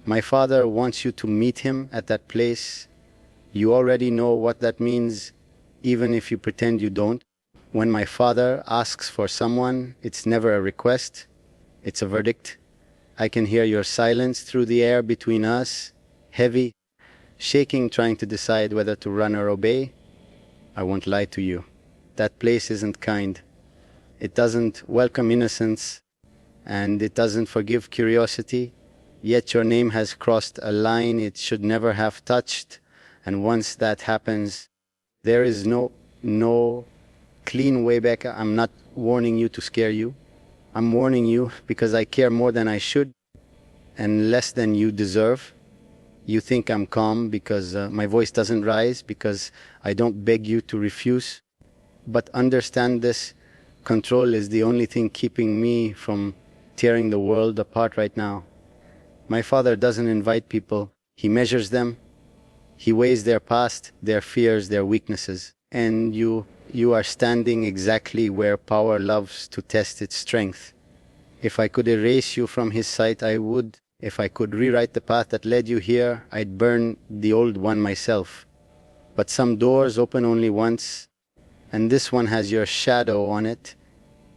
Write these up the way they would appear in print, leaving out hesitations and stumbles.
My father wants you to meet him at that place. You already know what that means, even if you pretend you don't. When my father asks for someone, it's never a request, it's a verdict. I can hear your silence through the air between us, heavy, shaking, trying to decide whether to run or obey. I won't lie to you. That place isn't kind. It doesn't welcome innocence, and it doesn't forgive curiosity. Yet your name has crossed a line it should never have touched, and once that happens, there is no clean way back. I'm not warning you to scare you. I'm warning you because I care more than I should and less than you deserve. You think I'm calm because my voice doesn't rise, because I don't beg you to refuse. But understand this, control is the only thing keeping me from tearing the world apart right now. My father doesn't invite people, he measures them. He weighs their past, their fears, their weaknesses. And you are standing exactly where power loves to test its strength. If I could erase you from his sight, I would. If I could rewrite the path that led you here, I'd burn the old one myself. But some doors open only once, and this one has your shadow on it.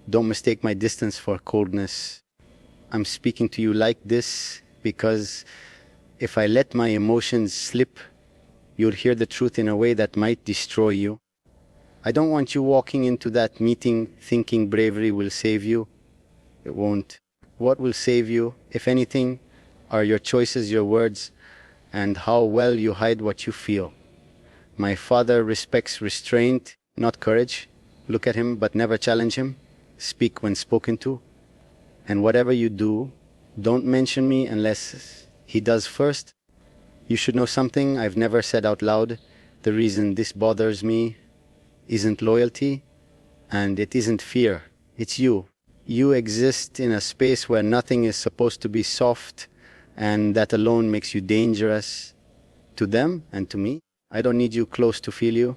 Don't mistake my distance for coldness. I'm speaking to you like this because if I let my emotions slip, you'll hear the truth in a way that might destroy you. I don't want you walking into that meeting thinking bravery will save you. It won't. What will save you, if anything, are your choices, your words, and how well you hide what you feel. My father respects restraint, not courage. Look at him, but never challenge him. Speak when spoken to. And whatever you do, don't mention me unless he does first. You should know something I've never said out loud. The reason this bothers me isn't loyalty, and it isn't fear. It's you. You exist in a space where nothing is supposed to be soft, and that alone makes you dangerous to them and to me. I don't need you close to feel you.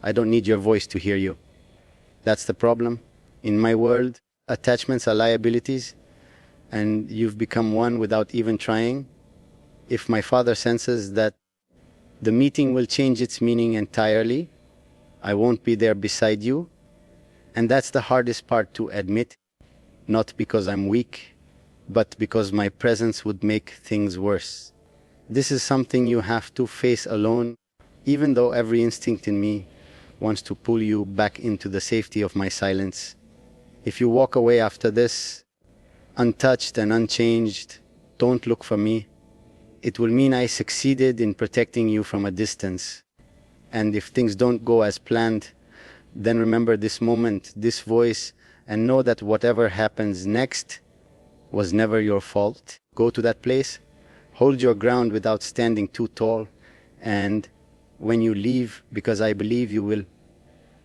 I don't need your voice to hear you. That's the problem. In my world, attachments are liabilities, and you've become one without even trying. If my father senses that the meeting will change its meaning entirely, I won't be there beside you. And that's the hardest part to admit, not because I'm weak, but because my presence would make things worse. This is something you have to face alone, even though every instinct in me wants to pull you back into the safety of my silence. If you walk away after this, untouched and unchanged, don't look for me. It will mean I succeeded in protecting you from a distance. And if things don't go as planned, then remember this moment, this voice, and know that whatever happens next was never your fault. Go to that place, hold your ground without standing too tall, and when you leave, because I believe you will,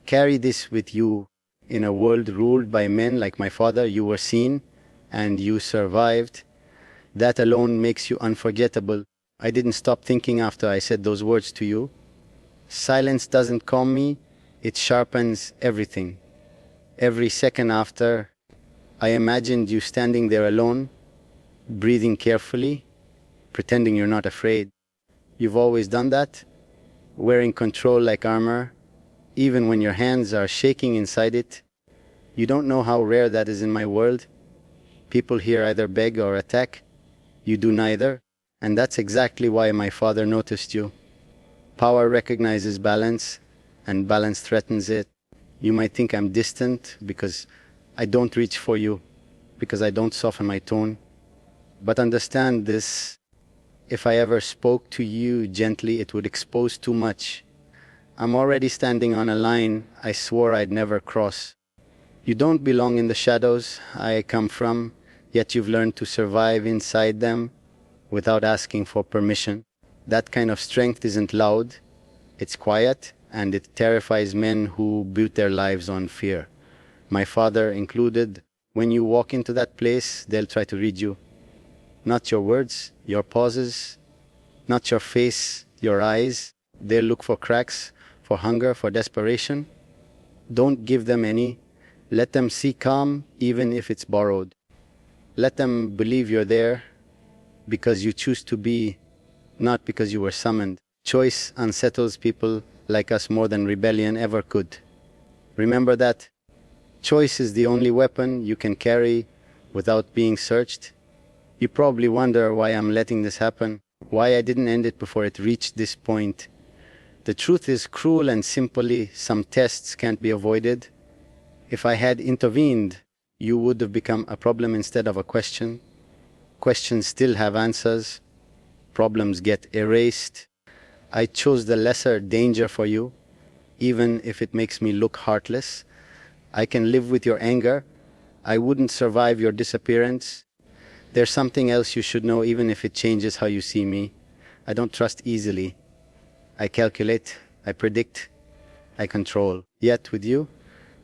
carry this with you. In a world ruled by men like my father, you were seen and you survived. That alone makes you unforgettable. I didn't stop thinking after I said those words to you. Silence doesn't calm me, it sharpens everything. Every second after, I imagined you standing there alone, breathing carefully, pretending you're not afraid. You've always done that, wearing control like armor, even when your hands are shaking inside it. You don't know how rare that is in my world. People here either beg or attack. You do neither, and that's exactly why my father noticed you. Power recognizes balance, and balance threatens it. You might think I'm distant because I don't reach for you, because I don't soften my tone. But understand this, if I ever spoke to you gently, it would expose too much. I'm already standing on a line I swore I'd never cross. You don't belong in the shadows I come from, yet you've learned to survive inside them without asking for permission. That kind of strength isn't loud, it's quiet, and it terrifies men who build their lives on fear. My father included. When you walk into that place, they'll try to read you. Not your words, your pauses, not your face, your eyes. They'll look for cracks, for hunger, for desperation. Don't give them any. Let them see calm, even if it's borrowed. Let them believe you're there, because you choose to be, not because you were summoned. Choice unsettles people like us more than rebellion ever could. Remember that. Choice is the only weapon you can carry without being searched. You probably wonder why I'm letting this happen, why I didn't end it before it reached this point. The truth is cruel and simply some tests can't be avoided. If I had intervened, you would have become a problem instead of a question. Questions still have answers. Problems get erased. I chose the lesser danger for you, even if it makes me look heartless. I can live with your anger. I wouldn't survive your disappearance. There's something else you should know, even if it changes how you see me. I don't trust easily. I calculate, I predict, I control. Yet with you,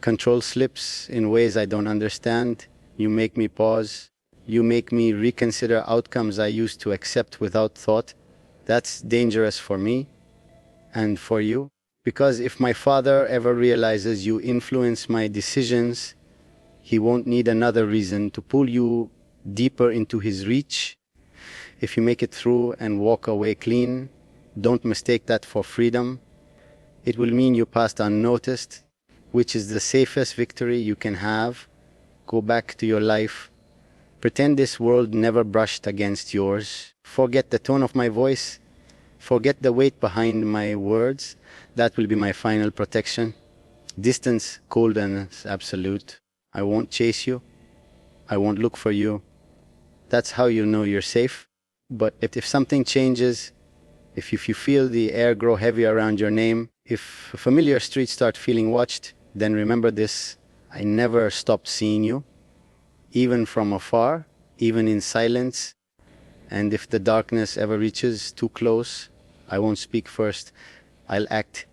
control slips in ways I don't understand. You make me pause. You make me reconsider outcomes I used to accept without thought. That's dangerous for me and for you. Because if my father ever realizes you influence my decisions, he won't need another reason to pull you deeper into his reach. If you make it through and walk away clean, don't mistake that for freedom. It will mean you passed unnoticed, which is the safest victory you can have. Go back to your life. Pretend this world never brushed against yours. Forget the tone of my voice. Forget the weight behind my words. That will be my final protection. Distance, coldness, absolute. I won't chase you. I won't look for you. That's how you know you're safe. But if something changes, if you feel the air grow heavy around your name, if familiar streets start feeling watched, then remember this: I never stopped seeing you, even from afar, even in silence. And if the darkness ever reaches too close, I won't speak first. I'll act,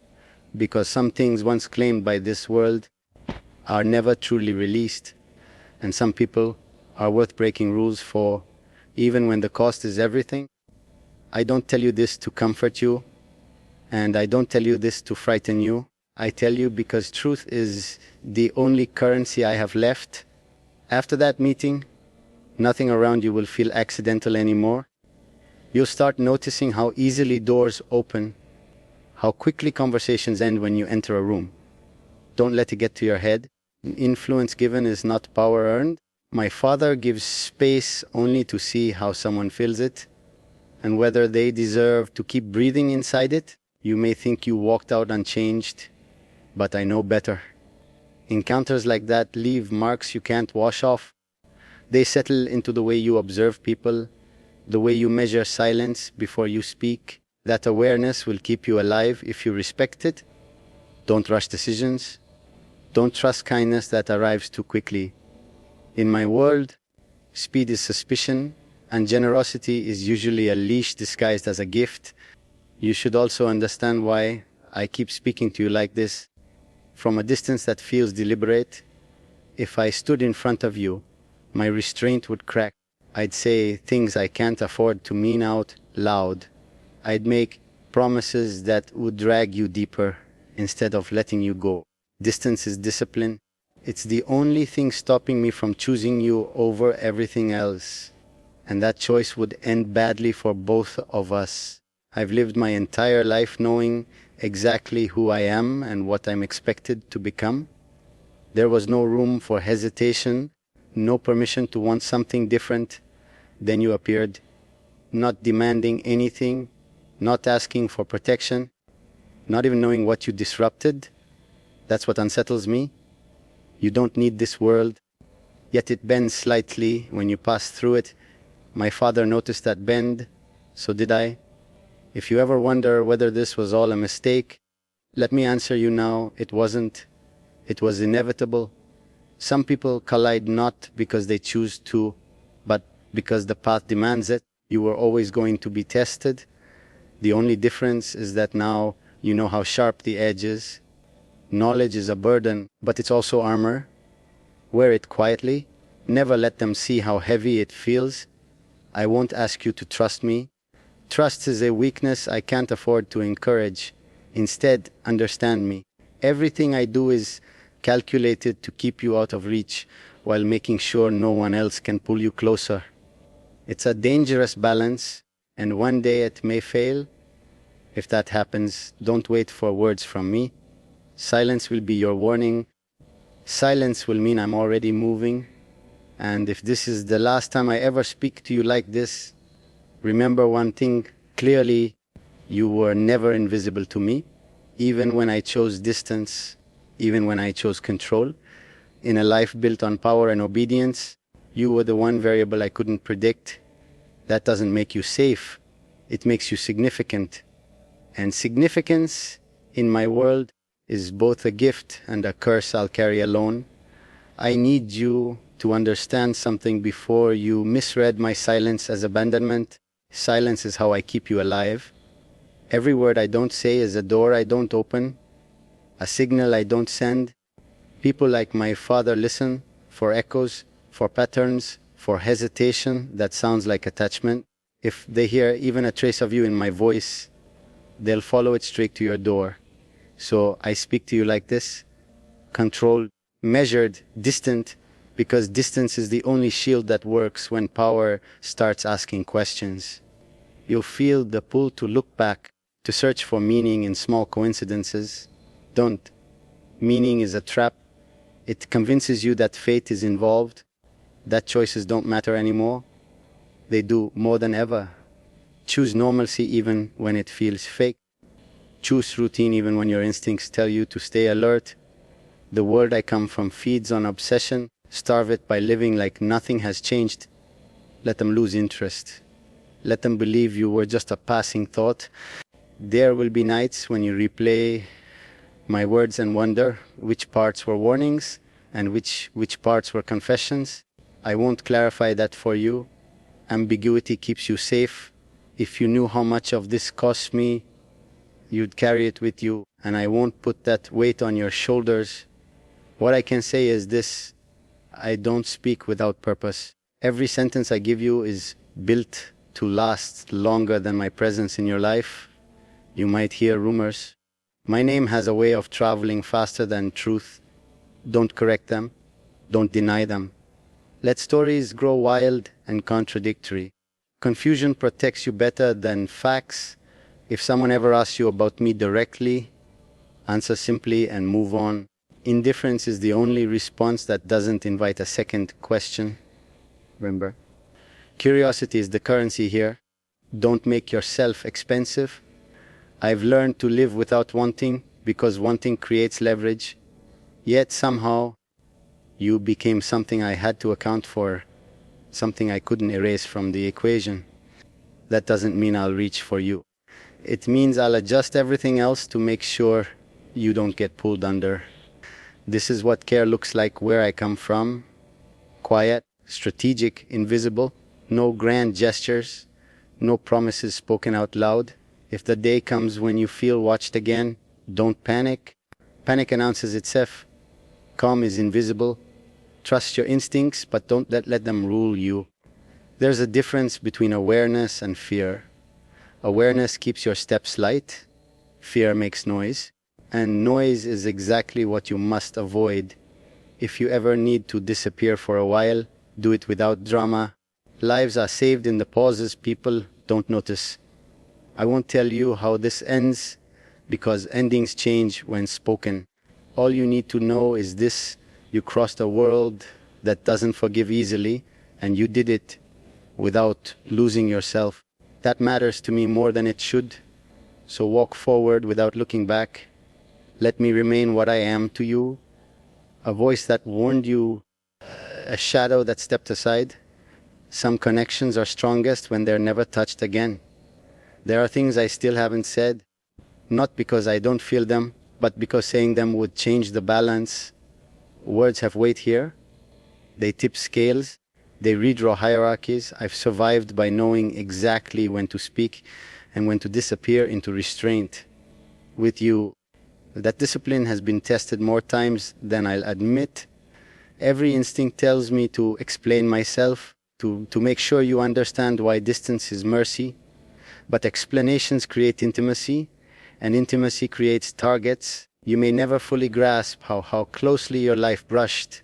because some things once claimed by this world are never truly released, and some people are worth breaking rules for, even when the cost is everything. I don't tell you this to comfort you, and I don't tell you this to frighten you. I tell you because truth is the only currency I have left. After that meeting, nothing around you will feel accidental anymore. You'll start noticing how easily doors open, how quickly conversations end when you enter a room. Don't let it get to your head. Influence given is not power earned. My father gives space only to see how someone feels it, and whether they deserve to keep breathing inside it. You may think you walked out unchanged, but I know better. Encounters like that leave marks you can't wash off. They settle into the way you observe people, the way you measure silence before you speak. That awareness will keep you alive if you respect it. Don't rush decisions. Don't trust kindness that arrives too quickly. In my world, speed is suspicion, and generosity is usually a leash disguised as a gift. You should also understand why I keep speaking to you like this, from a distance that feels deliberate. If I stood in front of you, my restraint would crack. I'd say things I can't afford to mean out loud. I'd make promises that would drag you deeper instead of letting you go. Distance is discipline. It's the only thing stopping me from choosing you over everything else. And that choice would end badly for both of us. I've lived my entire life knowing exactly who I am and what I'm expected to become. There was no room for hesitation, no permission to want something different. Then you appeared, not demanding anything, not asking for protection, not even knowing what you disrupted. That's what unsettles me. You don't need this world, yet it bends slightly when you pass through it. My father noticed that bend, so did I. If you ever wonder whether this was all a mistake, let me answer you now. It wasn't. It was inevitable. Some people collide not because they choose to, but because the path demands it. You were always going to be tested. The only difference is that now you know how sharp the edge is. Knowledge is a burden, but it's also armor. Wear it quietly. Never let them see how heavy it feels. I won't ask you to trust me. Trust is a weakness I can't afford to encourage. Instead, understand me. Everything I do is calculated to keep you out of reach while making sure no one else can pull you closer. It's a dangerous balance, and one day it may fail. If that happens, don't wait for words from me. Silence will be your warning. Silence will mean I'm already moving. And if this is the last time I ever speak to you like this, remember one thing clearly: you were never invisible to me, even when I chose distance, even when I chose control. In a life built on power and obedience, you were the one variable I couldn't predict. That doesn't make you safe, it makes you significant. And significance in my world is both a gift and a curse I'll carry alone. I need you to understand something before you misread my silence as abandonment. Silence is how I keep you alive. Every word I don't say is a door I don't open, a signal I don't send. People like my father listen for echoes, for patterns, for hesitation that sounds like attachment. If they hear even a trace of you in my voice, they'll follow it straight to your door. So I speak to you like this, controlled, measured, distant, because distance is the only shield that works when power starts asking questions. You'll feel the pull to look back, to search for meaning in small coincidences. Don't. Meaning is a trap. It convinces you that fate is involved, that choices don't matter anymore. They do more than ever. Choose normalcy even when it feels fake. Choose routine even when your instincts tell you to stay alert. The world I come from feeds on obsession. Starve it by living like nothing has changed. Let them lose interest. Let them believe you were just a passing thought. There will be nights when you replay my words and wonder which parts were warnings and which parts were confessions. I won't clarify that for you. Ambiguity keeps you safe. If you knew how much of this costs me, you'd carry it with you, and I won't put that weight on your shoulders. What I can say is this: I don't speak without purpose. Every sentence I give you is built to last longer than my presence in your life. You might hear rumors. My name has a way of traveling faster than truth. Don't correct them. Don't deny them. Let stories grow wild and contradictory. Confusion protects you better than facts. If someone ever asks you about me directly, answer simply and move on. Indifference is the only response that doesn't invite a second question. Remember, curiosity is the currency here. Don't make yourself expensive. I've learned to live without wanting because wanting creates leverage. Yet somehow, you became something I had to account for, something I couldn't erase from the equation. That doesn't mean I'll reach for you. It means I'll adjust everything else to make sure you don't get pulled under. This is what care looks like where I come from. Quiet, strategic, invisible. No grand gestures. No promises spoken out loud. If the day comes when you feel watched again, don't panic. Panic announces itself. Calm is invisible. Trust your instincts, but don't let them rule you. There's a difference between awareness and fear. Awareness keeps your steps light. Fear makes noise. And noise is exactly what you must avoid. If you ever need to disappear for a while, do it without drama. Lives are saved in the pauses people don't notice. I won't tell you how this ends, because endings change when spoken. All you need to know is this: you crossed a world that doesn't forgive easily, and you did it without losing yourself. That matters to me more than it should. So walk forward without looking back. Let me remain what I am to you, a voice that warned you, a shadow that stepped aside. Some connections are strongest when they're never touched again. There are things I still haven't said, not because I don't feel them, but because saying them would change the balance. Words have weight here. They tip scales. They redraw hierarchies. I've survived by knowing exactly when to speak and when to disappear into restraint. With you, that discipline has been tested more times than I'll admit. Every instinct tells me to explain myself, to make sure you understand why distance is mercy. But explanations create intimacy, and intimacy creates targets. You may never fully grasp how closely your life brushed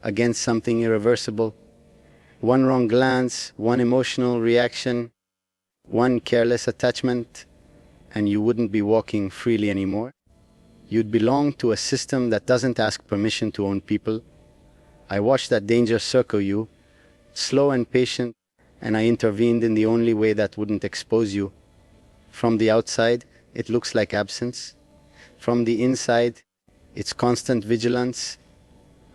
against something irreversible. One wrong glance, one emotional reaction, one careless attachment, and you wouldn't be walking freely anymore. You'd belong to a system that doesn't ask permission to own people. I watched that danger circle you, slow and patient, and I intervened in the only way that wouldn't expose you. From the outside, it looks like absence. From the inside, it's constant vigilance.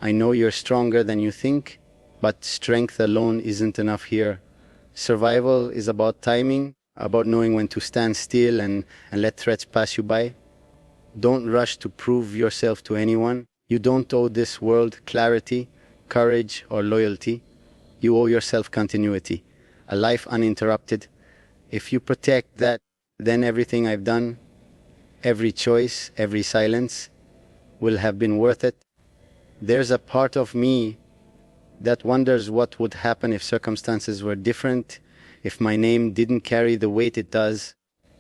I know you're stronger than you think, but strength alone isn't enough here. Survival is about timing, about knowing when to stand still and let threats pass you by. Don't rush to prove yourself to anyone. You don't owe this world clarity, courage, or loyalty. You owe yourself continuity, a life uninterrupted. If you protect that, then everything I've done, every choice, every silence, will have been worth it. There's a part of me that wonders what would happen if circumstances were different, if my name didn't carry the weight it does,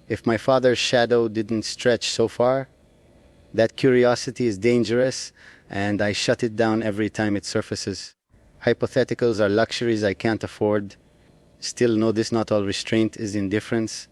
if my father's shadow didn't stretch so far. That curiosity is dangerous, and I shut it down every time it surfaces. Hypotheticals are luxuries I can't afford. Still, know this: not all restraint is indifference.